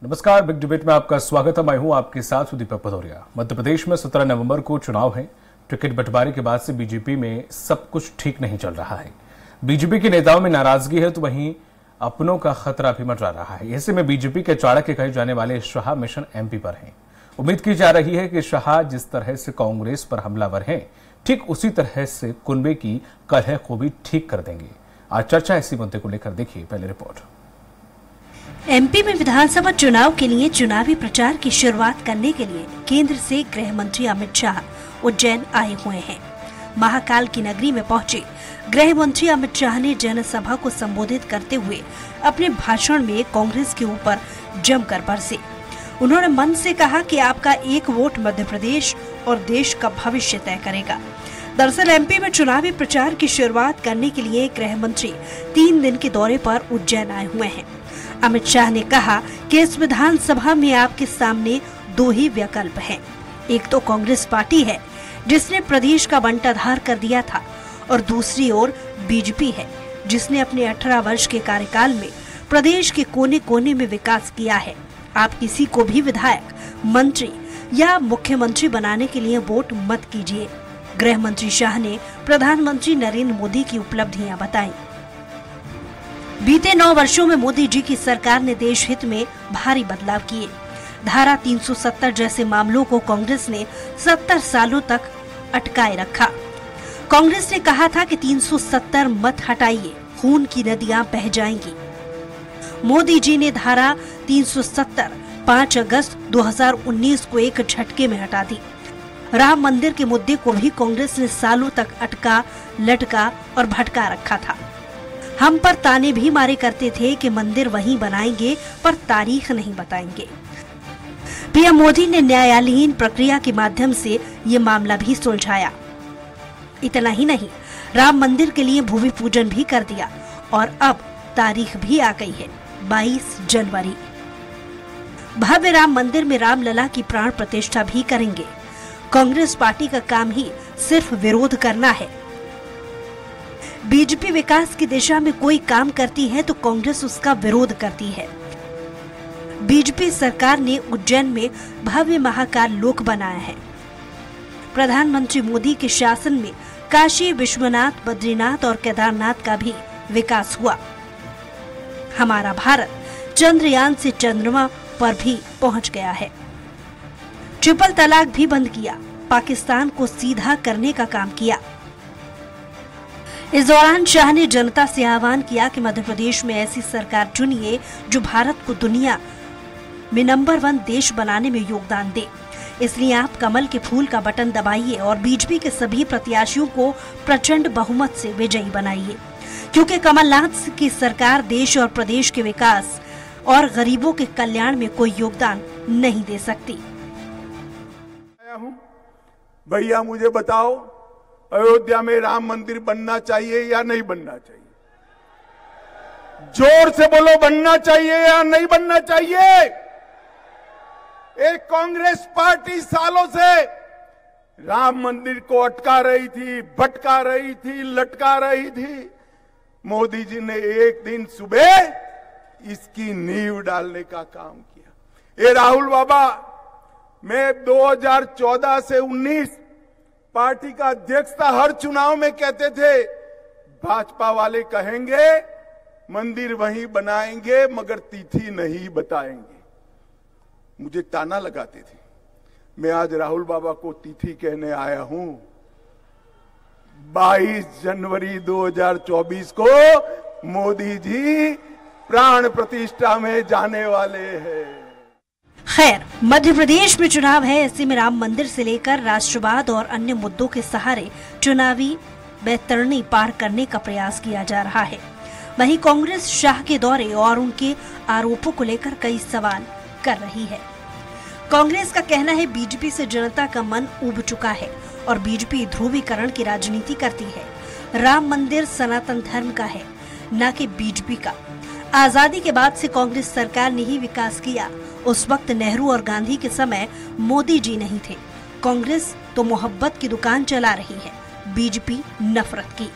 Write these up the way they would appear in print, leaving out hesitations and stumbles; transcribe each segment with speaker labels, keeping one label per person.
Speaker 1: नमस्कार, big debate में आपका स्वागत है। मैं हूं आपके साथ दीपक भदौरिया। मध्य प्रदेश में 17 नवंबर को चुनाव है। टिकट बंटवारे के बाद से बीजेपी में सब कुछ ठीक नहीं चल रहा है। बीजेपी के नेताओं में नाराजगी है तो वहीं अपनों का खतरा भी मंडरा रहा है। ऐसे में बीजेपी के चाणक्य कहे जाने वाले शाह मिशन एमपी पर हैं। उम्मीद की जा रही है कि शाह जिस तरह से कांग्रेस पर हमलावर हैं, ठीक उसी तरह से कुनबे की कलह को भी ठीक कर देंगे। आज चर्चा इसी मुद्दे को लेकर देखिए पहले रिपोर्ट।
Speaker 2: एमपी में विधानसभा चुनाव के लिए चुनावी प्रचार की शुरुआत करने के लिए केंद्र से गृह मंत्री अमित शाह उज्जैन आए हुए हैं। महाकाल की नगरी में पहुंचे गृह मंत्री अमित शाह ने जनसभा को संबोधित करते हुए अपने भाषण में कांग्रेस के ऊपर जमकर बरसे। उन्होंने मन से कहा कि आपका एक वोट मध्य प्रदेश और देश का भविष्य तय करेगा। दरअसल एमपी में चुनावी प्रचार की शुरुआत करने के लिए गृह मंत्री 3 दिन के दौरे पर उज्जैन आए हुए हैं। अमित शाह ने कहा कि इस विधानसभा में आपके सामने 2 ही विकल्प हैं। एक तो कांग्रेस पार्टी है जिसने प्रदेश का बंटाधार कर दिया था, और दूसरी ओर बीजेपी है जिसने अपने 18 वर्ष के कार्यकाल में प्रदेश के कोने कोने में विकास किया है। आप किसी को भी विधायक, मंत्री या मुख्यमंत्री बनाने के लिए वोट मत कीजिए। गृह मंत्री शाह ने प्रधानमंत्री नरेंद्र मोदी की उपलब्धियां बताई। बीते 9 वर्षों में मोदी जी की सरकार ने देश हित में भारी बदलाव किए। धारा 370 जैसे मामलों को कांग्रेस ने 70 सालों तक अटकाए रखा। कांग्रेस ने कहा था कि 370 मत हटाइए, खून की नदियां बह जाएंगी। मोदी जी ने धारा 370 5 अगस्त 2019 को एक झटके में हटा दी। राम मंदिर के मुद्दे को भी कांग्रेस ने सालों तक अटका, लटका और भटका रखा था। हम पर ताने भी मारे करते थे कि मंदिर वहीं बनाएंगे पर तारीख नहीं बताएंगे। पीएम मोदी ने न्यायालयीन प्रक्रिया के माध्यम से ये मामला भी सुलझाया। इतना ही नहीं, राम मंदिर के लिए भूमि पूजन भी कर दिया और अब तारीख भी आ गई है 22 जनवरी। भव्य राम मंदिर में रामलला की प्राण प्रतिष्ठा भी करेंगे। कांग्रेस पार्टी का काम ही सिर्फ विरोध करना है। बीजेपी विकास की दिशा में कोई काम करती है तो कांग्रेस उसका विरोध करती है। बीजेपी सरकार ने उज्जैन में भव्य महाकाल लोक बनाया है। प्रधानमंत्री मोदी के शासन में काशी, विश्वनाथ, बद्रीनाथ और केदारनाथ का भी विकास हुआ। हमारा भारत चंद्रयान से चंद्रमा पर भी पहुंच गया है। ट्रिपल तलाक भी बंद किया, पाकिस्तान को सीधा करने का काम किया। इस दौरान शाह ने जनता से आह्वान किया कि मध्य प्रदेश में ऐसी सरकार चुनिए जो भारत को दुनिया में नंबर 1 देश बनाने में योगदान दे। इसलिए आप कमल के फूल का बटन दबाइए और बीजेपी के सभी प्रत्याशियों को प्रचंड बहुमत से विजयी बनाइए, क्योंकि कमलनाथ की सरकार देश और प्रदेश के विकास और गरीबों के कल्याण में कोई योगदान नहीं दे सकती।
Speaker 3: भैया मुझे बताओ, अयोध्या में राम मंदिर बनना चाहिए या नहीं बनना चाहिए? जोर से बोलो, बनना चाहिए या नहीं बनना चाहिए? एक कांग्रेस पार्टी सालों से राम मंदिर को अटका रही थी, भटका रही थी, लटका रही थी। मोदी जी ने एक दिन सुबह इसकी नींव डालने का काम किया। ये राहुल बाबा, मैं 2014 से 19 पार्टी का अध्यक्ष था। हर चुनाव में कहते थे भाजपा वाले कहेंगे मंदिर वहीं बनाएंगे मगर तिथि नहीं बताएंगे। मुझे ताना लगाते थे। मैं आज राहुल बाबा को तिथि कहने आया हूं। 22 जनवरी 2024 को मोदी जी प्राण प्रतिष्ठा में जाने वाले हैं।
Speaker 2: खैर, मध्य प्रदेश में चुनाव है, ऐसे में राम मंदिर से लेकर राष्ट्रवाद और अन्य मुद्दों के सहारे चुनावी बैतरणी पार करने का प्रयास किया जा रहा है। वहीं कांग्रेस शाह के दौरे और उनके आरोपों को लेकर कई सवाल कर रही है। कांग्रेस का कहना है बीजेपी से जनता का मन उब चुका है और बीजेपी ध्रुवीकरण की राजनीति करती है। राम मंदिर सनातन धर्म का है, न कि बीजेपी का। आजादी के बाद से कांग्रेस सरकार ने ही विकास किया। उस वक्त नेहरू और गांधी के समय मोदी जी नहीं थे। कांग्रेस तो मोहब्बत की दुकान चला रही है, बीजेपी नफरत की।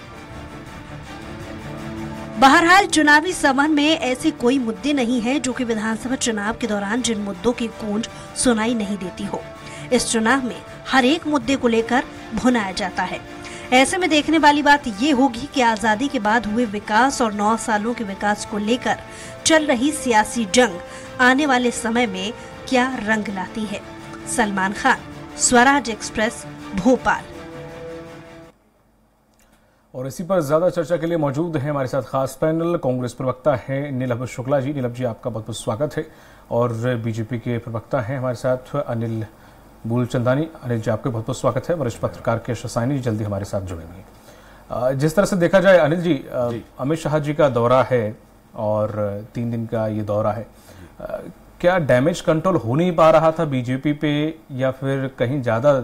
Speaker 2: बहरहाल चुनावी सभा में ऐसे कोई मुद्दे नहीं है जो कि विधानसभा चुनाव के दौरान जिन मुद्दों की गूंज सुनाई नहीं देती हो। इस चुनाव में हर एक मुद्दे को लेकर भुनाया जाता है। ऐसे में देखने वाली बात ये होगी कि आजादी के बाद हुए विकास और 9 सालों के विकास को लेकर चल रही सियासी जंग आने वाले समय में क्या रंग लाती है। सलमान खान, स्वराज एक्सप्रेस, भोपाल।
Speaker 1: और इसी पर ज्यादा चर्चा के लिए मौजूद है हमारे साथ खास पैनल कांग्रेस प्रवक्ता है नीलभ शुक्ला जी। नीलभ जी, आपका बहुत बहुत स्वागत है। और बीजेपी के प्रवक्ता हैं हमारे साथ अनिल मूलचंदानी। अनिल जी, आपका बहुत बहुत स्वागत है। वरिष्ठ पत्रकार के शशानी जी जल्दी हमारे साथ जुड़ेंगे। जिस तरह से देखा जाए अनिल जी, अमित शाह जी का दौरा है और 3 दिन का ये दौरा है, क्या डैमेज कंट्रोल हो नहीं पा रहा था बीजेपी पे, या फिर कहीं ज्यादा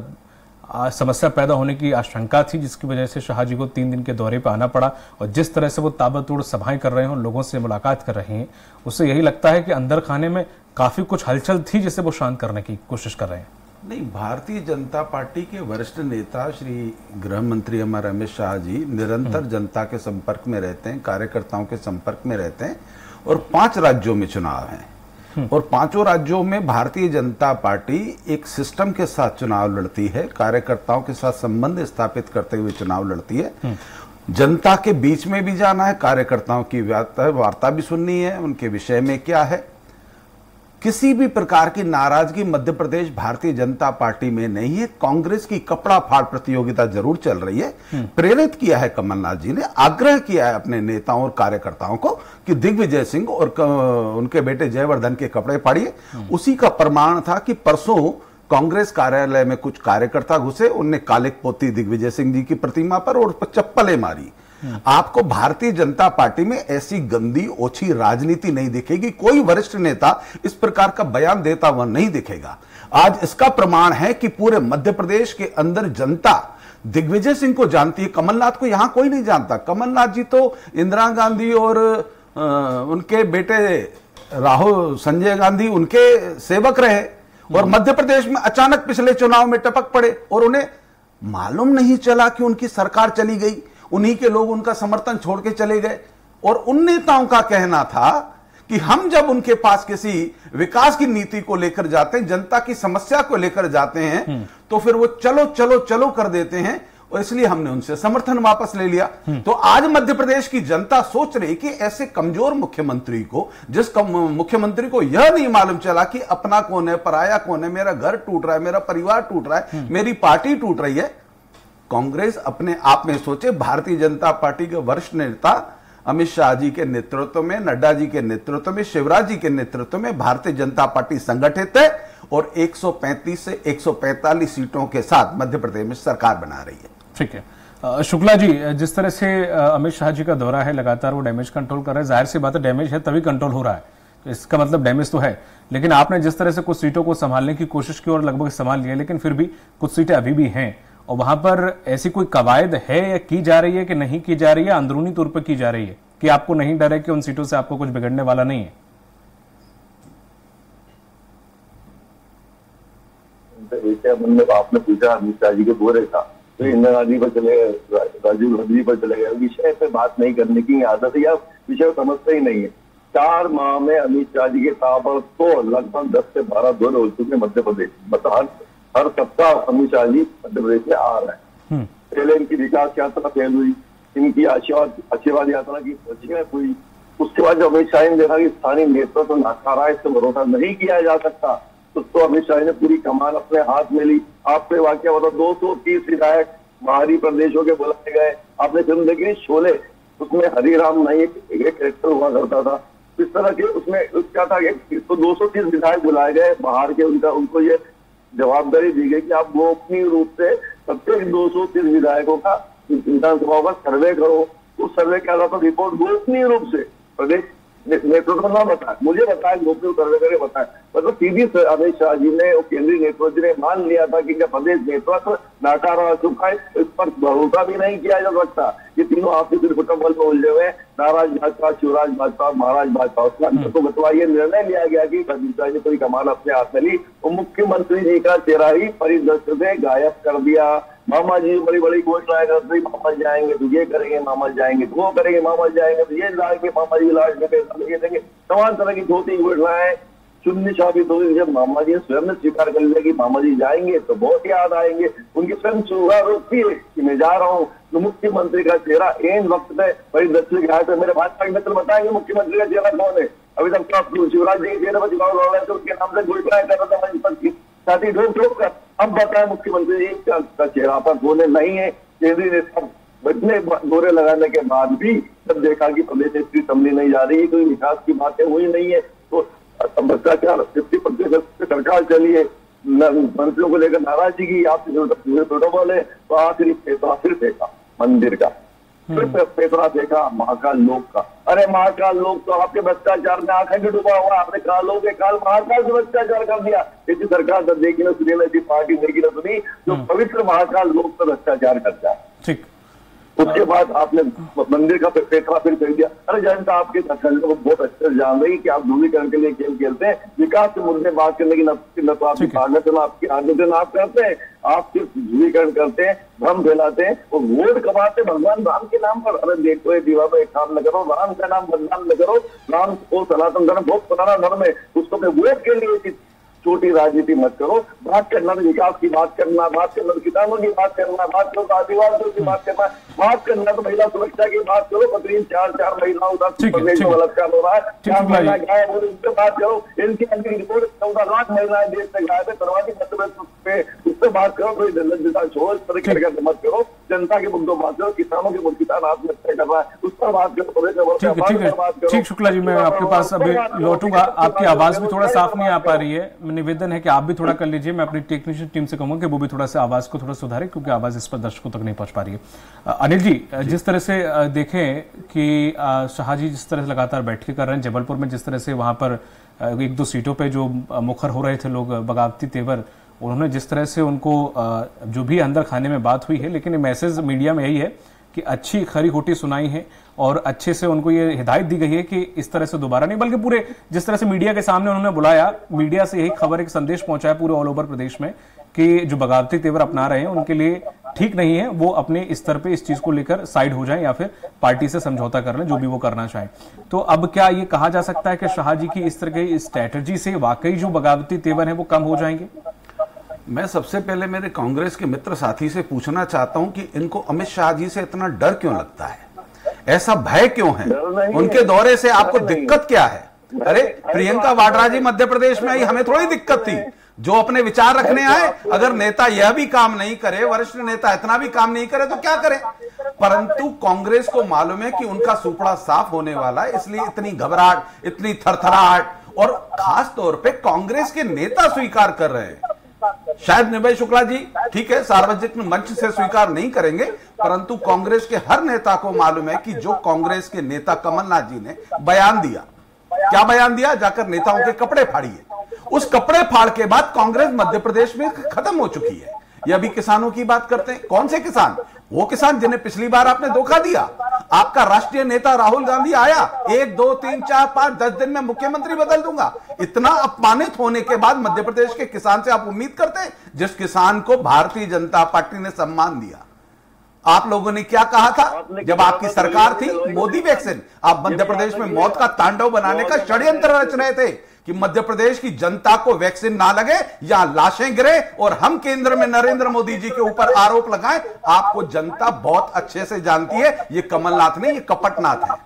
Speaker 1: समस्या पैदा होने की आशंका थी जिसकी वजह से शाह जी को 3 दिन के दौरे पर आना पड़ा? और जिस तरह से वो ताबड़तोड़ सभाएं कर रहे हैं, लोगों से मुलाकात कर रहे हैं, उससे यही लगता है कि अंदर खाने में काफी कुछ हलचल थी जिसे वो शांत करने की कोशिश कर रहे हैं।
Speaker 4: नहीं, भारतीय जनता पार्टी के वरिष्ठ नेता श्री गृह मंत्री हमारे अमित शाह जी निरंतर जनता के संपर्क में रहते हैं, कार्यकर्ताओं के संपर्क में रहते हैं। और 5 राज्यों में चुनाव हैं और 5 राज्यों में भारतीय जनता पार्टी एक सिस्टम के साथ चुनाव लड़ती है, कार्यकर्ताओं के साथ संबंध स्थापित करते हुए चुनाव लड़ती है। जनता के बीच में भी जाना है, कार्यकर्ताओं की वार्ता भी सुननी है, उनके विषय में क्या है। किसी भी प्रकार की नाराजगी मध्य प्रदेश भारतीय जनता पार्टी में नहीं है। कांग्रेस की कपड़ा फाड़ प्रतियोगिता जरूर चल रही है। प्रेरित किया है कमलनाथ जी ने, आग्रह किया है अपने नेताओं और कार्यकर्ताओं को कि दिग्विजय सिंह और उनके बेटे जयवर्धन के कपड़े फाड़िए। उसी का प्रमाण था कि परसों कांग्रेस कार्यालय में कुछ कार्यकर्ता घुसे, उनने कालिक पोती दिग्विजय सिंह जी की प्रतिमा पर और चप्पलें मारी। आपको भारतीय जनता पार्टी में ऐसी गंदी ओछी राजनीति नहीं दिखेगी। कोई वरिष्ठ नेता इस प्रकार का बयान देता हुआ नहीं दिखेगा। आज इसका प्रमाण है कि पूरे मध्य प्रदेश के अंदर जनता दिग्विजय सिंह को जानती है, कमलनाथ को यहां कोई नहीं जानता। कमलनाथ जी तो इंदिरा गांधी और उनके बेटे राहुल संजय गांधी उनके सेवक रहे और मध्य प्रदेश में अचानक पिछले चुनाव में टपक पड़े और उन्हें मालूम नहीं चला कि उनकी सरकार चली गई। उन्हीं के लोग उनका समर्थन छोड़ के चले गए। और उन नेताओं का कहना था कि हम जब उनके पास किसी विकास की नीति को लेकर जाते हैं, जनता की समस्या को लेकर जाते हैं, तो फिर वो चलो चलो चलो कर देते हैं और इसलिए हमने उनसे समर्थन वापस ले लिया। तो आज मध्य प्रदेश की जनता सोच रही कि ऐसे कमजोर मुख्यमंत्री को, जिस मुख्यमंत्री को यह नहीं मालूम चला कि अपना कौन है, पराया कौन है, मेरा घर टूट रहा है, मेरा परिवार टूट रहा है, मेरी पार्टी टूट रही है। कांग्रेस अपने आप में सोचे, भारतीय जनता पार्टी के वरिष्ठ नेता अमित शाह जी के नेतृत्व में, नड्डा जी के नेतृत्व में, शिवराज जी के नेतृत्व में भारतीय जनता पार्टी संगठित है और 135 से 145 सीटों के साथ मध्य प्रदेश में सरकार बना रही है।
Speaker 1: ठीक है शुक्ला जी, जिस तरह से अमित शाह जी का दौरा है, लगातार वो डैमेज कंट्रोल कर रहे हैं। जाहिर सी बात है, डैमेज है तभी कंट्रोल हो रहा है, तो इसका मतलब डैमेज तो है। लेकिन आपने जिस तरह से कुछ सीटों को संभालने की कोशिश की और लगभग संभाल लिया, लेकिन फिर भी कुछ सीटें अभी भी हैं। और वहां पर ऐसी कोई कवायद है या की जा रही है कि नहीं की जा रही है, अंदरूनी तौर पर की जा रही है कि आपको नहीं डर है कि उन सीटों से आपको कुछ बिगड़ने वाला नहीं है?
Speaker 5: आपने पूछा अमित शाह जी के दौरे का, तो इंदिरा गांधी पर चले गए, राजीव गांधी पर चले गए। विषय पे बात नहीं करने की आदत है या विषय समझते ही नहीं है। 4 माह में अमित शाह जी के ताबड़तोड़ लगभग 10 से 12 दौरे हो चुके मध्य प्रदेश। मतलब हर सप्ताह अमित शाह जी मध्य प्रदेश में आ रहे हैं। पहले इनकी विकास यात्रा फेल हुई, इनकी आशीर्वाद यात्रा की हुई। उसके बाद जब अमित शाह ने देखा कि स्थानीय नेतृत्व तो नाकारा है, इससे भरोसा नहीं किया जा सकता, तो अमित शाह ने पूरी कमान अपने हाथ में ली। आपने वाक्य बता, 230 विधायक बाहरी प्रदेशों के बुलाए गए। आपने फिल्म देखी शोले, उसमें हरिराम नायक एक कैरेक्टर हुआ करता था। इस तरह के उसमें क्या था कि तो 230 विधायक बुलाए गए बाहर के। उनको ये जवाबदारी दी गई कि आप गोपनीय रूप से प्रत्येक 230 विधायकों का विधानसभा का सर्वे करो। उस सर्वे के आधार पर रिपोर्ट गोपनीय रूप से प्रदेश नेतृत्व ना बताए, मुझे बताया, गोपनीय सर्वे करे बताए। मतलब सीधी अमित शाह जी ने और केंद्रीय नेतृत्व ने मान लिया था कि प्रदेश नेतृत्व नाकारा हो चुका है, इस पर भरोसा भी नहीं किया जा सकता। ये तीनों आपसी कुटुंबल में उलझे हुए, नाराज भाजपा, शिवराज भाजपा, महाराज भाजपा। तो बतवा ये निर्णय लिया गया कि अमित शाह ने पूरी कमान अपने हाथ में ली और मुख्यमंत्री जी का चेहरा ही परिदृश्य से गायब कर दिया। मामा जी बड़ी बड़ी घोषणाएं करते हैं, मामा जी आएंगे तो ये करेंगे, मामा जी आएंगे तो वो करेंगे, मामा जी आएंगे तो ये लाएंगे, मामा जी लाश में पैसा लगे देंगे, तमाम तरह की छोटी घोषणाएं शून्य साबित होगी। जब मामा जी स्वयं ने स्वीकार कर लिया कि मामा जी जाएंगे तो बहुत याद आएंगे, उनकी स्वयं शुरुआ रोकती है कि मैं जा रहा हूँ, तो मुख्यमंत्री का चेहरा एन वक्त में बड़ी दक्षिण के हाथ में, मेरे भाजपा के मित्र बताएंगे मुख्यमंत्री का चेहरा कौन है। अभी तक तो शिवराज जी के चेहरे पर चुनाव लड़ रहे थे, उनके नाम से घोषणाएं कर रहा था मंच पर साथ ही ठोक ठोक कर। अब बताए मुख्यमंत्री जी का चेहरा पर बोले नहीं है। केंद्रीय नेता इतने दौरे लगाने के बाद भी जब देखा कि प्रदेश इतनी संभली नहीं जा रही, कोई विकास की बातें हुई नहीं है, तो भ्रष्टाचार 50% सरकार चली है, मंत्रियों को लेकर नाराजगी की आपसे प्रोटोकॉल है, तो आखिरी फैसला फिर फेंका मंदिर का, फिर फैसला फेंका महाकाल लोक का। अरे महाकाल लोक तो आपके भ्रष्टाचार में आंखें में डूबा हुआ, आपने कालों के काल महाकाल से भ्रष्टाचार कर दिया। यदि सरकार तब देखी ना सुनी, ऐसी पार्टी देखी ना सुनी जो पवित्र महाकाल लोक पर भ्रष्टाचार करता है।
Speaker 1: ठीक,
Speaker 5: उसके बाद आपने मंदिर का फैसला फिर कर दिया। अरे जनता आपके संगठन को बहुत अच्छे से जान रही कि आप ध्रुवीकरण के लिए खेल खेलते हैं, विकास के मुद्दे बात करने की न तो आपकी पार्टी आपकी आंदोलन आप करते हैं, आप सिर्फ ध्रुवीकरण करते हैं, भ्रम फैलाते हैं और वोट कमाते भगवान राम के नाम पर। अरे देखो ये दीवार में एक काम न करो, राम का नाम बदनाम न करो। राम को सनातन धर्म बहुत पुराना धर्म है, उसको अपने वोट के लिए छोटी राजनीति मत करो। बात करना तो विकास की बात करना, बात करना तो किसानों की बात करना, बात करो तो आदिवासियों की बात करना, बात करना तो महिला सुरक्षा की बात करो। करीब 4 महिलाओं का प्रदेश में बलात्कार हो रहा है, 4 महिला गाय हो रही, उससे बात करो। इनकी अंतिम रिपोर्ट 14 लाख महिलाएं देश में गायब है, सर्वाधिक पे उससे बात करो। कोई जनता छोड़ो, इस तरह की मत करो। जनता के मुद्दों बात करो, किसानों के मुद्दे, किसान आत्महत्या कर रहा है उस पर बात करो।
Speaker 1: ठीक, शुक्ला जी मैं आपके पास अभी लौटूंगा। आपकी आवाज भी थोड़ा साफ नहीं आ पा रही है, निवेदन है कि आप भी थोड़ा कर लीजिए। मैं अपनी टेक्नीशियन टीम से कहूंगा कि वो भी थोड़ा सा आवाज को थोड़ा सुधारे, क्योंकि आवाज इस पर दर्शकों तक नहीं पहुंच पा रही है। अनिल जी, जिस तरह से देखें कि शाह जी जिस तरह से लगातार बैठकें कर रहे हैं जबलपुर में, जिस तरह से वहां पर 1-2 सीटों पे जो मुखर हो रहे थे लोग बगावती तेवर, उन्होंने जिस तरह से उनको जो भी अंदर खाने में बात हुई है, लेकिन मैसेज मीडिया में यही है कि अच्छी खरी खोटी सुनाई है और अच्छे से उनको ये हिदायत दी गई है कि इस तरह से दोबारा नहीं, बल्कि पूरे जिस तरह से मीडिया के सामने उन्होंने बुलाया, मीडिया से यही खबर, एक संदेश पहुंचाया पूरे ऑल ओवर प्रदेश में कि जो बगावती तेवर अपना रहे हैं उनके लिए ठीक नहीं है, वो अपने स्तर पे इस चीज को लेकर साइड हो जाएं या फिर पार्टी से समझौता कर लें, जो भी वो करना चाहें। तो अब क्या ये कहा जा सकता है कि शाह जी की इस तरह की स्ट्रैटेजी से वाकई जो बगावती तेवर है वो कम हो जाएंगे?
Speaker 4: मैं सबसे पहले मेरे कांग्रेस के मित्र साथी से पूछना चाहता हूं कि इनको अमित शाह जी से इतना डर क्यों लगता है, ऐसा भय क्यों है, उनके दौरे से आपको दिक्कत क्या है? अरे प्रियंका वाड्रा जी मध्य प्रदेश में आई, हमें थोड़ी दिक्कत थी, जो अपने विचार रखने आए। अगर नेता यह भी काम नहीं करे, वरिष्ठ नेता इतना भी काम नहीं करे तो क्या करे? परंतु कांग्रेस को मालूम है कि उनका सुपड़ा साफ होने वाला है, इसलिए इतनी घबराहट, इतनी थरथराहट, और खास तौर पे कांग्रेस के नेता स्वीकार कर रहे हैं। शायद निर्भय शुक्ला जी ठीक है सार्वजनिक मंच से स्वीकार नहीं करेंगे, परंतु कांग्रेस के हर नेता को मालूम है कि जो कांग्रेस के नेता कमलनाथ जी ने बयान दिया, क्या बयान दिया, जाकर नेताओं के कपड़े फाड़िए, उस कपड़े फाड़ के बाद कांग्रेस मध्य प्रदेश में खत्म हो चुकी है। ये अभी किसानों की बात करते हैं, कौन से किसान? वो किसान जिन्हें पिछली बार आपने धोखा दिया। आपका राष्ट्रीय नेता राहुल गांधी आया, 1, 2, 3, 4, 5, 10 दिन में मुख्यमंत्री बदल दूंगा। इतना अपमानित होने के बाद मध्य प्रदेश के किसान से आप उम्मीद करते हैं, जिस किसान को भारतीय जनता पार्टी ने सम्मान दिया? आप लोगों ने क्या कहा था जब आपकी सरकार थी? मोदी वैक्सीन। आप मध्य प्रदेश में मौत का तांडव बनाने का षड्यंत्र रच रहे थे कि मध्य प्रदेश की जनता को वैक्सीन ना लगे या लाशें गिरे और हम केंद्र में नरेंद्र मोदी जी के ऊपर आरोप लगाएं। आपको जनता बहुत अच्छे से जानती है, ये कमलनाथ नहीं, ये कपटनाथ है।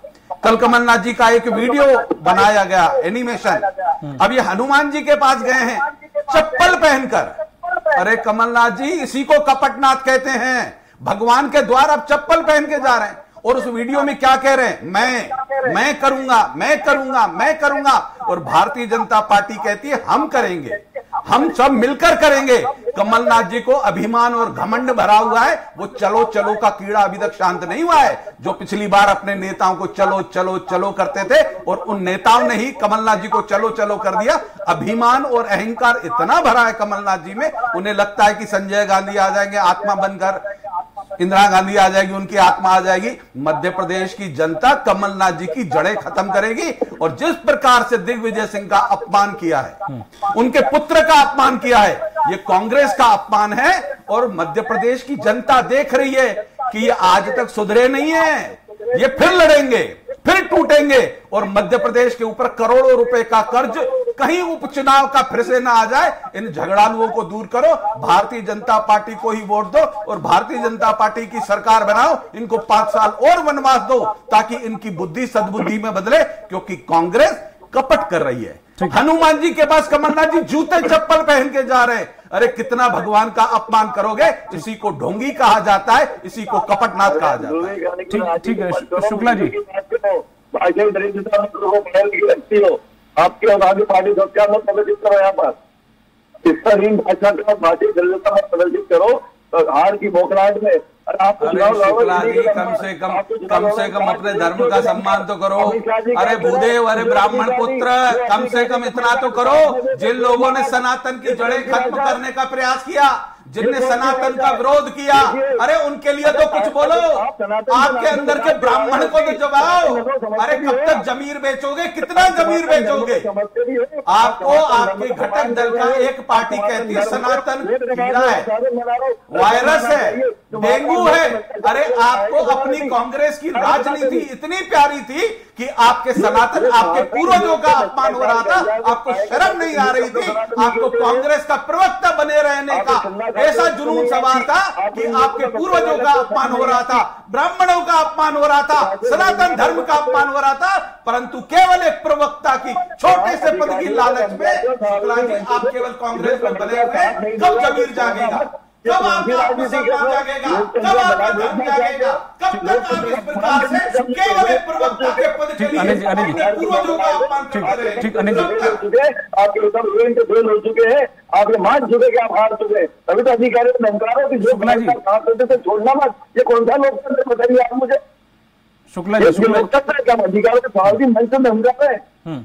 Speaker 4: कल कमलनाथ जी का एक वीडियो बनाया गया, एनिमेशन। अब ये हनुमान जी के पास गए हैं चप्पल पहनकर। अरे कमलनाथ जी, इसी को कपटनाथ कहते हैं। भगवान के द्वार आप चप्पल पहन के जा रहे हैं और उस वीडियो में क्या कह रहे हैं? मैं करूंगा, मैं करूंगा, मैं करूंगा। और भारतीय जनता पार्टी कहती है हम करेंगे, हम सब मिलकर करेंगे। कमलनाथ जी को अभिमान और घमंड भरा हुआ है, वो चलो चलो का कीड़ा अभी तक शांत नहीं हुआ है। जो पिछली बार अपने नेताओं को चलो चलो चलो करते थे और उन नेताओं ने ही कमलनाथ जी को चलो चलो कर दिया। अभिमान और अहंकार इतना भरा है कमलनाथ जी में, उन्हें लगता है कि संजय गांधी आ जाएंगे आत्मा बनकर, इंदिरा गांधी आ जाएगी, उनकी आत्मा आ जाएगी। मध्य प्रदेश की जनता कमलनाथ जी की जड़ें खत्म करेगी। और जिस प्रकार से दिग्विजय सिंह का अपमान किया है, उनके पुत्र का अपमान किया है, ये कांग्रेस का अपमान है और मध्य प्रदेश की जनता देख रही है कि ये आज तक सुधरे नहीं है, ये फिर लड़ेंगे, फिर टूटेंगे और मध्य प्रदेश के ऊपर करोड़ों रुपए का कर्ज कहीं उपचुनाव का फिर से ना आ जाए। इन झगड़ालुओं को दूर करो, भारतीय जनता पार्टी को ही वोट दो और भारतीय जनता पार्टी की सरकार बनाओ। इनको 5 साल और वनवास दो ताकि इनकी बुद्धि सद्बुद्धि में बदले, क्योंकि कांग्रेस कपट कर रही है। हनुमान जी के पास कमलनाथ जी जूते चप्पल पहन के जा रहे हैं। अरे कितना भगवान का अपमान करोगे। इसी को ढोंगी कहा जाता है, इसी को कपटनाथ कहा जाता है।
Speaker 1: ठीक है शुक्ला जी,
Speaker 5: भाषाई दरिद्रता में लोगों को रखती हो, आपके और आगे पार्टी सरकार में प्रदर्शित करो। यहाँ पर स्तरहीन भाषा का भाषाई दरिद्रता में प्रदर्शित करो, हार की बोखलाहट में।
Speaker 4: शुक्ला जी कम से कम अपने धर्म का सम्मान तो करो। अरे भूदेव, अरे ब्राह्मण पुत्र, कम से कम इतना तो करो। जिन लोगों ने सनातन की जड़ें खत्म करने का प्रयास किया, जिनने सनातन का विरोध किया, अरे उनके लिए तो कुछ बोलो। आपके अंदर के ब्राह्मण को तो जगाओ। अरे कब तक जमीर बेचोगे, कितना जमीर बेचोगे? आपको आपके घटक दल का एक पार्टी कहती है सनातन कीड़ा है, वायरस है, डेंगू है। अरे आपको अपनी कांग्रेस की राजनीति इतनी प्यारी थी कि आपके सनातन, आपके पूर्वजों का अपमान हो रहा था, आपको शर्म नहीं आ रही थी। आपको कांग्रेस का प्रवक्ता बने रहने का ऐसा जुनून सवार था कि आपके पूर्वजों का अपमान हो रहा था, ब्राह्मणों का अपमान हो रहा था, सनातन धर्म का अपमान हो रहा था, परंतु केवल एक प्रवक्ता की छोटे से पद की लालच में शुक्ला जी आप केवल कांग्रेस में बने हुए। कब जमीर जागेगा? कब आपका आत्मसम्मान जागेगा? कब आपका धर्म जागेगा? कब तक आप इस प्रकार से केवल एक प्रवक्ता के पद के लिए पूर्वजों का अपमान करते रहे?
Speaker 1: ठीक अनिल
Speaker 5: आपके सब फेल हो चुके हैं, आपने मान चुके कि आप हार चुके। तभी तो अधिकारी धमकारों की जो छोड़ना मत। ये कौन सा लोकतंत्र बताइए आप मुझे?
Speaker 1: शुक्ला जी,
Speaker 5: लोकतंत्र क्या अधिकारों के फालतू मंच से धमका रहे हैं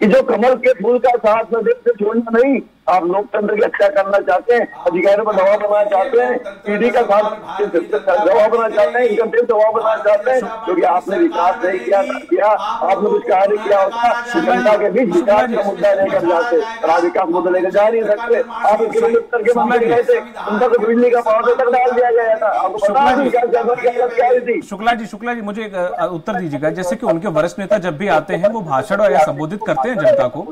Speaker 5: कि जो कमल के फूल का साथ प्रदेश से छोड़ना नहीं। आप लोकतंत्र की रक्षा करना चाहते हैं, अधिकारियों पर दबाव बनाना चाहते हैं, ईडी का साथ दबाव बनाना चाहते हैं, इनकम टैक्स दबाव बनाना चाहते हैं, क्योंकि आपने विकास नहीं किया, आपने कुछ कार्य किया होता जनता के बीच विकास का मुद्दा लेकर जाते, विकास मुद्दा लेकर जा नहीं सकते। आप उत्तर के मामले गए थे, उनका तो बिजली का पावर तक डाल दिया गया था। आपको पता है क्या थी?
Speaker 1: शुक्ला जी मुझे एक उत्तर दीजिएगा। जैसे कि उनके वरिष्ठ नेता जब भी आते हैं वो भाषण या संबोधित करते हैं जनता को,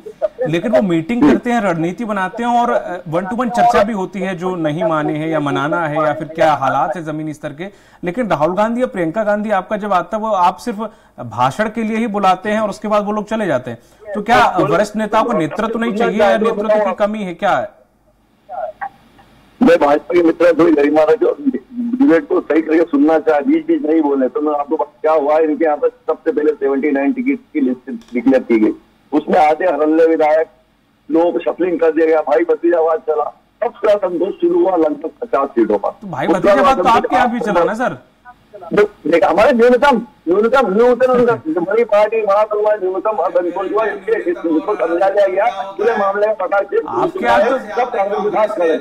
Speaker 1: लेकिन वो मीटिंग करते हैं, रणनीति बनाते हैं और 1-to-1 चर्चा भी होती है जो नहीं माने हैं या मनाना है या फिर क्या हालात है जमीनी स्तर के। लेकिन राहुल गांधी या प्रियंका गांधी आपका जब आता है वो आप सिर्फ भाषण के लिए ही बुलाते हैं और उसके बाद वो लोग चले जाते हैं। तो क्या वरिष्ठ नेताओं को नेतृत्व नहीं चाहिए या नेतृत्व की कमी है, क्या है?
Speaker 5: मैं भाजपा के मित्र थोड़ी गरिमा जो डिबेट को सही करके सुनना चाहे, बीच बीच नहीं बोले। तो मैं आपको क्या हुआ, इनके यहाँ पर सबसे पहले 79 टिकट की लिस्ट डिक्लेयर की गई, उसमें आधे हरल्ले विधायक लोग शफलिंग कर दिया गया, भाई भतीजावाद चला। अब उसका संतोष शुरू हुआ लगभग 50 सीटों पर।
Speaker 1: तो भाई भतीजावाद तो आपके यहाँ भी चला ना सर?
Speaker 5: हमारे न्यूनतम बड़ी पार्टी महासंघ न्यूनतम इसको समझा गया पूरे मामले में पता सब कांग्रेस के साथ खड़े,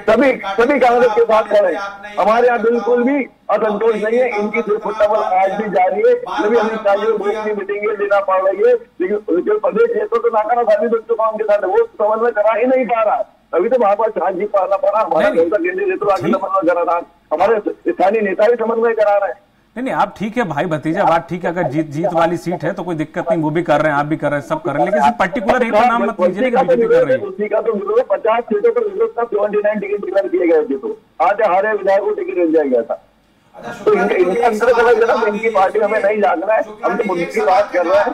Speaker 5: सभी कांग्रेस के साथ खड़े। हमारे यहाँ बिल्कुल भी असंतोष नहीं है। इनकी फुटबॉल आज भी जारी है, तभी हमें चाहिए मीटिंगे लेना पड़ रही है, लेकिन प्रदेश है तो नाकारा साबित हो चुका उनके साथ, वो समन्वय करा ही नहीं पा रहा। अभी तो वहां पर शांत जी पाना पड़ा, हमारा केंद्रीय नेतृत्व आगे समन्वय करा रहा, हमारे स्थानीय नेता भी समन्वय करा रहे हैं।
Speaker 1: नहीं आप ठीक है भाई भतीजा बात ठीक है, अगर जीत वाली सीट है तो कोई दिक्कत नहीं, वो भी कर रहे हैं, आप भी कर रहे हैं, सब कर रहे हैं, लेकिन पर्टिकुलर एक का नाम मत लीजिए कि बीजेपी कर रही है।
Speaker 5: उसी का तो 50 सीटों पर विरोध था, 79 टिकट डिक्लेयर किए गए थे, तो आज हारे विधायक को टिकट मिल जाया गया था। तो इनका अंतर गलत, इनकी पार्टी हमें नहीं जानना है, हम तो मुद्दे की बात कर रहे हैं।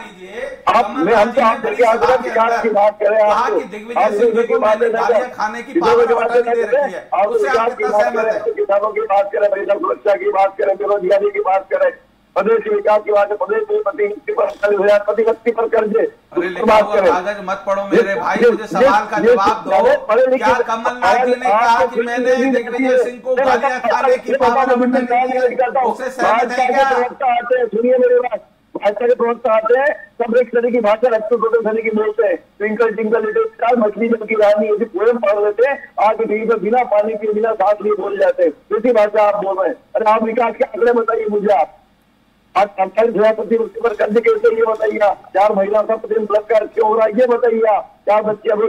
Speaker 5: हम तो आप देखिए विकास की बात कर रहे हैं, आप विकास की बात नहीं करते, आप विकास की बात करें, किसानों की बात करें, महिला सुरक्षा की बात करें, बेरोजगारी की बात करें, प्रदेश के विकास की बात है, प्रदेश में प्रति व्यक्ति पर कर्जे बात करें।
Speaker 4: कागज मत पढ़ो मेरे भाई, मुझे सवाल का जवाब दो। क्या कमलनाथ जी ने कहा कि मैंने दिग्विजय सिंह को गालियां खाने की उसे सहमत है क्या?
Speaker 5: सुनिए मेरी बात, भाजपा के प्रवक्ता आते हैं, सब एक तरह की भाषा रखते सनी की बोलते हैं, ट्विंकल टिंकल लिटिल स्टार, मछली जल की रानी, ऐसी पोएम पढ़ लेते हैं, आगे टीवी पर बिना पानी के बिना सांस लिए बोल जाते हैं, ऐसी भाषा आप बोल रहे हैं। अरे आप विकास के आंकड़े बताइए मुझे, आप आज 48,000 प्रतिवर्षी पर कर्ज कैसे, ये बताइए। 4 महिला का प्रतिदिन बलात्कार क्यों हो रहा है, ये बताइए। 4 बच्चे अगवा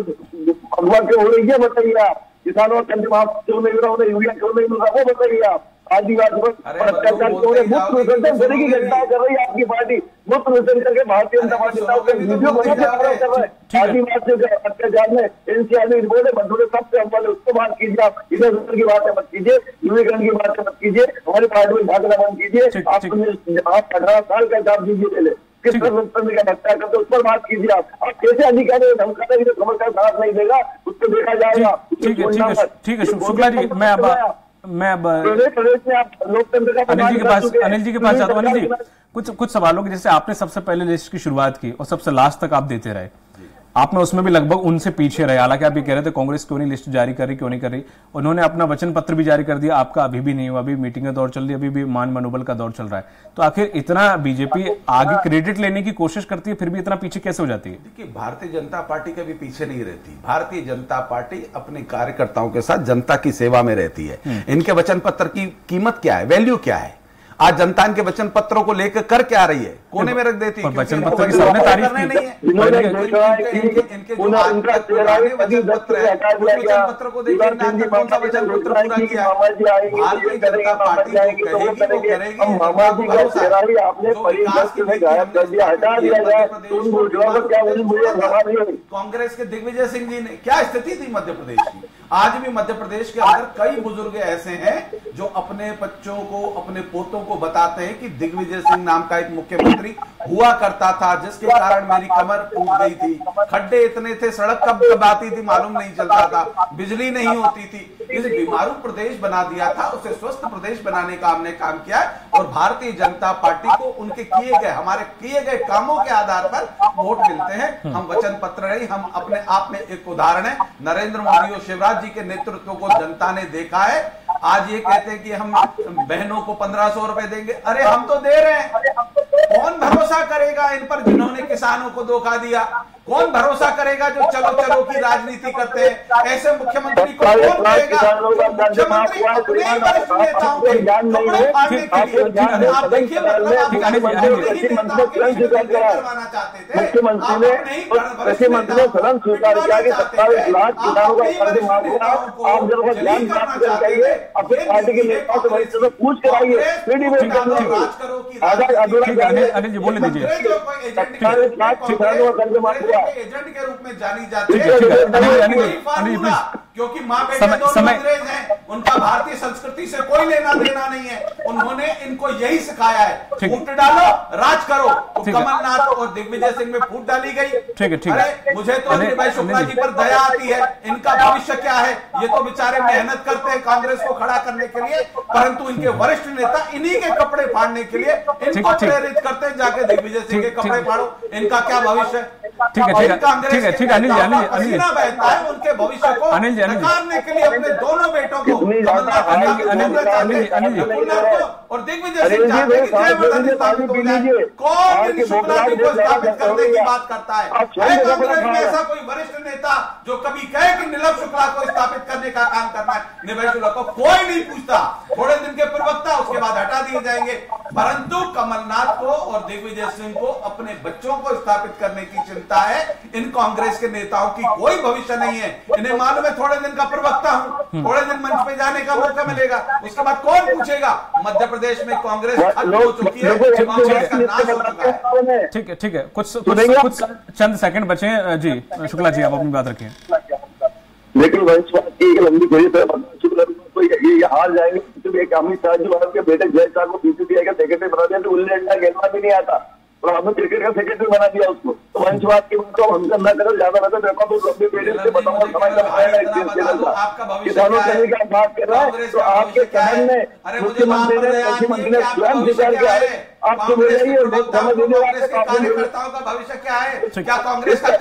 Speaker 5: क्यों हो रही है, ये बताइए। किसानों का कर्ज माफ क्यों नहीं हो रहा, उन्हें यूरिया क्यों नहीं मिल रहा, वो बताइए आप। आदिवासी पर अत्याचार क्यों है, मुफ्त विसर्जन देने की घटना कर रही है आपकी पार्टी, मुफ्त विसर्जन करके भारतीय जनता पार्टी वीडियो बना के खड़ा कर रहा है। आदिवासियों के अत्याचार में एनसीआर में रिपोर्ट है, बंधुओं सबसे अव्वल उसको बात कीजिए आप, इधर उधर की बातें मत कीजिए, यूनिकरण की बातें मत कीजिए, हमारी पार्टी में झांकना बंद कीजिए। आप 18 साल का हिसाब दीजिए पहले, किस तरह लोकतंत्र का हत्या करते उस पर बात कीजिए आप कैसे अधिकारी धमकाता है, खबर का साथ नहीं देगा उसको देखा जाएगा।
Speaker 1: ठीक है शुक्ला जी, मैं अब
Speaker 5: प्रदेश में आप लोकतंत्र का
Speaker 1: अनिल जी के पास जाता हूँ। अनिल जी, कुछ सवालों की, जैसे आपने सबसे पहले लिस्ट की शुरुआत की और सबसे लास्ट तक आप देते रहे, आपने उसमें भी लगभग उनसे पीछे रहे। हालांकि आप ये कह रहे थे कांग्रेस क्यों नहीं लिस्ट जारी कर रही, क्यों नहीं कर रही, उन्होंने अपना वचन पत्र भी जारी कर दिया, आपका अभी भी नहीं हुआ, अभी मीटिंग का दौर चल रही है, अभी भी मान मनोबल का दौर चल रहा है। तो आखिर इतना बीजेपी आगे क्रेडिट लेने की कोशिश करती है, फिर भी इतना पीछे कैसे हो जाती है?
Speaker 4: देखिए, भारतीय जनता पार्टी कभी पीछे नहीं रहती। भारतीय जनता पार्टी अपने कार्यकर्ताओं के साथ जनता की सेवा में रहती है। इनके वचन पत्र की कीमत क्या है, वैल्यू क्या है? आज जनता इनके वचन पत्रों को लेकर कर क्या रही है? कोने में रख देती है।
Speaker 1: वचन पत्र की सबने तारीफ की
Speaker 4: नहीं है। इनके जो आज तक पुराने वचन पत्र है, वचन पत्र को देखिए, कौन सा वचन पत्र पूरा किया है? भारतीय जनता पार्टी जो कहेगी वो करेगी। कांग्रेस के दिग्विजय सिंह जी ने क्या स्थिति थी मध्य प्रदेश की? आज भी मध्य प्रदेश के अंदर कई बुजुर्ग ऐसे हैं जो अपने बच्चों को, अपने पोतों को बताते हैं कि दिग्विजय सिंह नाम का एक मुख्यमंत्री हुआ करता था, जिसके कारण मेरी कमर टूट गई थी, खड्डे इतने थे, सड़क कब आती थी मालूम नहीं चलता था, बिजली नहीं होती थी। इस बीमारू प्रदेश बना दिया था, उसे स्वस्थ प्रदेश बनाने का हमने काम किया है। और भारतीय जनता पार्टी को उनके किए गए, हमारे किए गए कामों के आधार पर वोट मिलते हैं। हम वचन पत्र नहीं, हम अपने आप में एक उदाहरण है। नरेंद्र मोदी और शिवराज जी के नेतृत्व को जनता ने देखा है। आज ये कहते हैं कि हम बहनों को 1500 रुपए देंगे, अरे हम तो दे रहे हैं। कौन भरोसा करेगा इन पर जिन्होंने किसानों को धोखा दिया? कौन भरोसा करेगा जो चलो चलो की राजनीति करते हैं? ऐसे मुख्यमंत्री को कौन कहेगा? मुख्यमंत्री अपने वरिष्ठ नेताओं के कपड़े फाड़ने के लिए, आप देखिए, करवाना चाहते थे।
Speaker 5: मुख्यमंत्री ने सदन स्वीकार किया कि 27 लाख किसानों का कर्ज माफ हुआ। आप जरूर ध्यान प्राप्त करके अपनी पार्टी के नेताओं से वरिष्ठ से पूछ कर आइए।
Speaker 1: अनिल जी बोलने दीजिए।
Speaker 4: एजेंट के रूप में जानी जाती है, क्योंकि माँ बेटे दोनों अंग्रेज हैं, उनका भारतीय संस्कृति से कोई लेना देना नहीं है। उन्होंने इनको यही सिखाया है, फूट डालो, राज करो। तो कमलनाथ और दिग्विजय सिंह में फूट डाली गई।
Speaker 1: ठीक है।
Speaker 4: अरे मुझे तो निभाई शुक्ला जी पर दया आती है। इनका भविष्य क्या है? ये तो बेचारे मेहनत करते हैं कांग्रेस को खड़ा करने के लिए, परंतु इनके वरिष्ठ नेता इन्हीं के कपड़े फाड़ने के लिए इनको प्रेरित करते हैं, जाके दिग्विजय सिंह के कपड़े फाड़ो। इनका क्या भविष्य है?
Speaker 1: ठीक है अनिल जी
Speaker 4: बहता है उनके भविष्य को नकारने के लिए अपने दोनों बेटों को और दिग्विजय सिंह चाहते हैं कि जयवर्धन स्थापित हो जाए। कौन शुक्ला जी को स्थापित करने की बात करता है? कांग्रेस में ऐसा कोई वरिष्ठ नेता जो कभी कहे कि नीलम शुक्ला को स्थापित करने का काम करना है? निलम शुक्ला को कोई नहीं पूछता। थोड़े दिन के प्रवक्ता, उसके बाद हटा दिए जाएंगे। परंतु कमलनाथ को और दिग्विजय सिंह को अपने बच्चों को स्थापित करने की चिंता है। इन कांग्रेस के नेताओं की कोई भविष्य नहीं है। इन्हें मालूम है थोड़े दिन का प्रवक्ता हूं, थोड़े दिन मंच पे जाने का मौका मिलेगा, उसके बाद कौन पूछेगा? मध्य प्रदेश में कांग्रेस खत्म हो चुकी है, कांग्रेस का नाश हो चुका है।
Speaker 1: ठीक है कुछ चंद सेकंड बचे हैं जी। शुक्ला जी आप अपनी बात रखिए।
Speaker 5: लेकिन वंशवाद की लंबी घड़ी ये हार जाएंगे। अमित शाह जो आपके बेटे जय शाह को बीजेपी का सेक्रेटरी बना दिया, तो उल्ले अंडा गेंदबाज भी नहीं आता और हमने क्रिकेट का सेक्रेटरी बना दिया उसको। तो वंशवाद की बात हम करना करो, ज्यादा तो देखो तो लंबी पीढ़ी से बताऊंगा किसानों से क्या बात कर रहा है। तो आपके सदन में मुख्यमंत्री ने स्वयं स्वीकार किया है। आपको मिल रही है
Speaker 4: कार्यकर्ताओं का भविष्य क्या है? क्या कांग्रेस का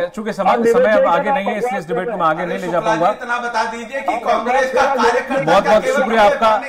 Speaker 1: चूंकि समय अब आगे नहीं है, इसलिए इस डिबेट को मैं आगे नहीं ले जा पाऊंगा।
Speaker 4: इतना बता दीजिए कि कांग्रेस का कार्यकर्ता
Speaker 1: बहुत बहुत शुक्रिया आपका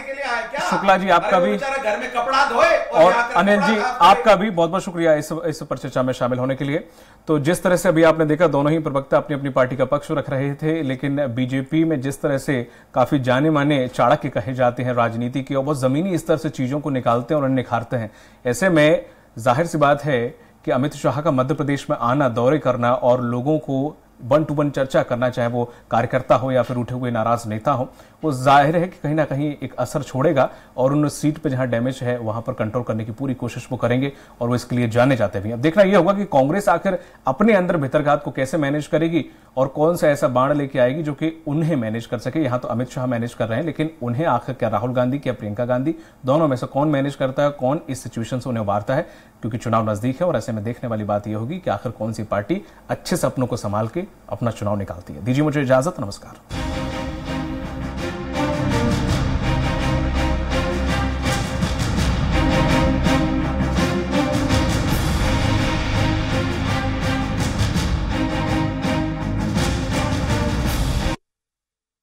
Speaker 1: शुक्ला जी, आपका भी,
Speaker 4: घर में कपड़ा धोए।
Speaker 1: और अनिल जी आपका भी बहुत बहुत शुक्रिया इस पर चर्चा में शामिल होने के लिए। तो जिस तरह से अभी आपने देखा, दोनों ही प्रवक्ता अपनी अपनी पार्टी का पक्ष रख रहे थे, लेकिन बीजेपी में जिस तरह से काफी जाने माने चाणक्य कहे जाते हैं राजनीति के, और वो जमीनी स्तर से चीजों को निकालते हैं और निखारते हैं। ऐसे में जाहिर सी बात है कि अमित शाह का मध्य प्रदेश में आना, दौरे करना और लोगों को वन टू वन चर्चा करना, चाहे वो कार्यकर्ता हो या फिर उठे हुए नाराज नेता हो, वो जाहिर है कि कहीं ना कहीं एक असर छोड़ेगा और उन सीट पे जहां डैमेज है वहां पर कंट्रोल करने की पूरी कोशिश वो करेंगे और वो इसके लिए जाने जाते भी। अब देखना यह होगा कि कांग्रेस आखिर अपने अंदर भीतरघात को कैसे मैनेज करेगी और कौन सा ऐसा बाण लेके आएगी जो कि उन्हें मैनेज कर सके। यहां तो अमित शाह मैनेज कर रहे हैं, लेकिन उन्हें आखिर क्या राहुल गांधी क्या प्रियंका गांधी, दोनों में से कौन मैनेज करता है, कौन इस सिचुएशन से उन्हें उबारता है, क्योंकि चुनाव नजदीक है और ऐसे में देखने वाली बात यह होगी कि आखिर कौन सी पार्टी अच्छे से अपनों को संभाल के अपना चुनाव निकालती है। दीजिए मुझे इजाजत, नमस्कार।